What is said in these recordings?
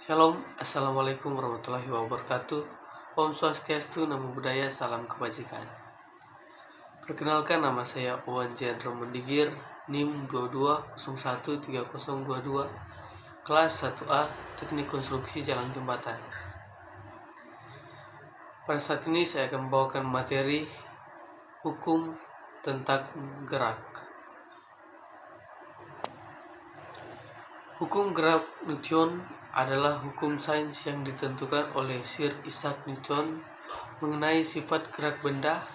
Shalom, Assalamualaikum warahmatullahi wabarakatuh. Om Swastiastu, Namo Buddhaya, salam kebajikan. Perkenalkan, nama saya Owan Jendro Mendigir, NIM 22013022, kelas 1A, Teknik Konstruksi Jalan Jembatan. Pada saat ini saya akan membawakan materi hukum tentang gerak. Hukum gerak Newton adalah hukum sains yang ditentukan oleh Sir Isaac Newton mengenai sifat gerak benda.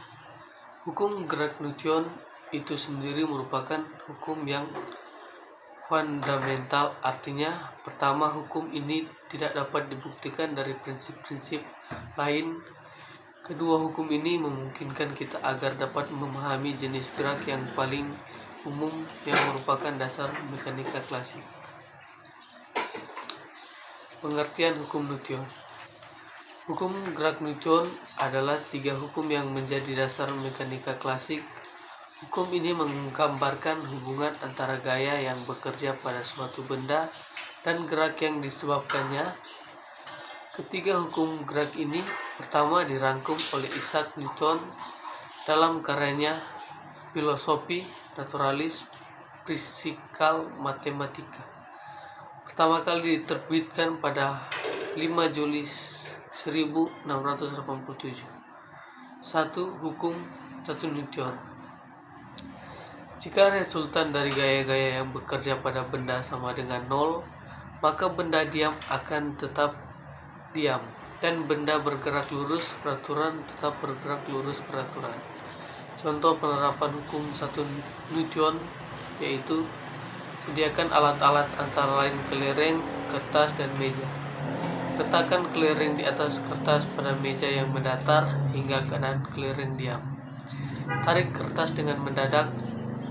Hukum gerak Newton itu sendiri merupakan hukum yang fundamental, artinya pertama, hukum ini tidak dapat dibuktikan dari prinsip-prinsip lain. Kedua, hukum ini memungkinkan kita agar dapat memahami jenis gerak yang paling umum yang merupakan dasar mekanika klasik. Pengertian hukum Newton. Hukum gerak Newton adalah tiga hukum yang menjadi dasar mekanika klasik. Hukum ini menggambarkan hubungan antara gaya yang bekerja pada suatu benda dan gerak yang disebabkannya. Ketiga hukum gerak ini pertama dirangkum oleh Isaac Newton dalam karyanya Filosofi Naturalis Physical Mathematica. Pertama kali diterbitkan pada 5 Juli 1687. 1. Hukum 1 Newton. Jika resultan dari gaya-gaya yang bekerja pada benda sama dengan 0, maka benda diam akan tetap diam, dan benda bergerak lurus peraturan tetap bergerak lurus peraturan. Contoh penerapan hukum 1 Newton yaitu sediakan alat-alat antara lain kelereng, kertas, dan meja. Letakkan kelereng di atas kertas pada meja yang mendatar hingga keadaan kelereng diam. Tarik kertas dengan mendadak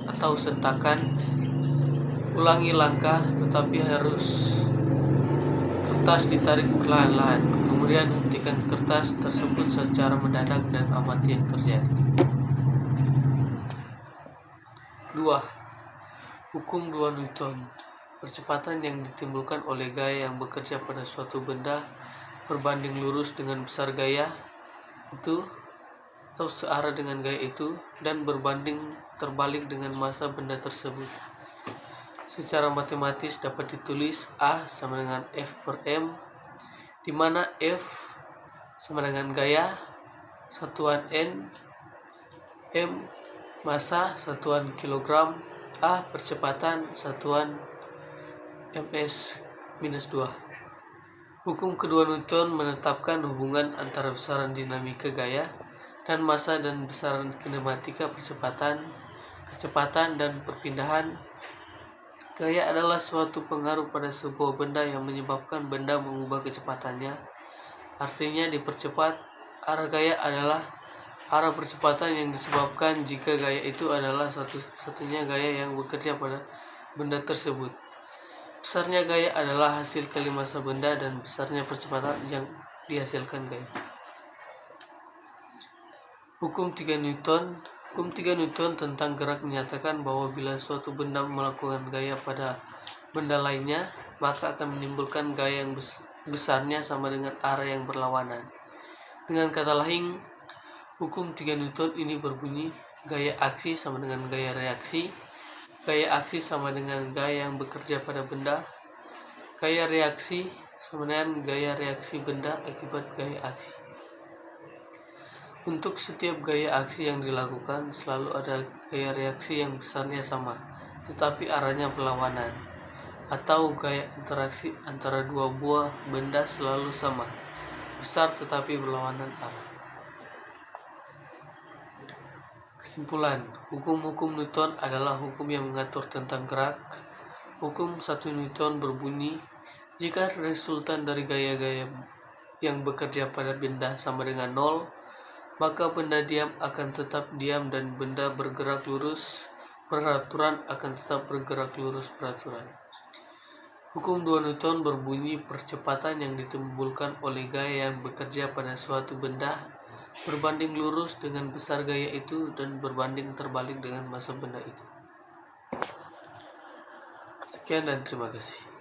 atau sentakan. Ulangi langkah, tetapi harus kertas ditarik perlahan-lahan. Kemudian hentikan kertas tersebut secara mendadak dan amati yang terjadi. 2. Hukum 2 Newton. Percepatan yang ditimbulkan oleh gaya yang bekerja pada suatu benda berbanding lurus dengan besar gaya itu atau searah dengan gaya itu dan berbanding terbalik dengan massa benda tersebut. Secara matematis dapat ditulis A sama dengan F per M, di mana F sama dengan gaya, satuan N, M massa, satuan kilogram, A percepatan, satuan ms-2. Hukum kedua Newton menetapkan hubungan antara besaran dinamika gaya dan massa dan besaran kinematika percepatan, kecepatan, dan perpindahan. Gaya adalah suatu pengaruh pada sebuah benda yang menyebabkan benda mengubah kecepatannya. Artinya dipercepat. Arah gaya adalah arah percepatan yang disebabkan jika gaya itu adalah satu-satunya gaya yang bekerja pada benda tersebut. Besarnya gaya adalah hasil kali massa benda dan besarnya percepatan yang dihasilkan gaya. Hukum 3 Newton. Hukum 3 Newton tentang gerak menyatakan bahwa bila suatu benda melakukan gaya pada benda lainnya, maka akan menimbulkan gaya yang besarnya sama dengan arah yang berlawanan. Dengan kata lain, hukum 3 Newton ini berbunyi gaya aksi sama dengan gaya reaksi. Gaya aksi sama dengan gaya yang bekerja pada benda. Gaya reaksi sama dengan gaya reaksi benda akibat gaya aksi. Untuk setiap gaya aksi yang dilakukan, selalu ada gaya reaksi yang besarnya sama, tetapi arahnya berlawanan. Atau gaya interaksi antara dua buah benda selalu sama, besar tetapi berlawanan arah. Kesimpulan, hukum-hukum Newton adalah hukum yang mengatur tentang gerak. Hukum 1 Newton berbunyi, jika resultan dari gaya-gaya yang bekerja pada benda sama dengan 0, maka benda diam akan tetap diam dan benda bergerak lurus peraturan akan tetap bergerak lurus peraturan. Hukum 2 Newton berbunyi, percepatan yang ditimbulkan oleh gaya yang bekerja pada suatu benda berbanding lurus dengan besar gaya itu dan berbanding terbalik dengan massa benda itu. Sekian dan terima kasih.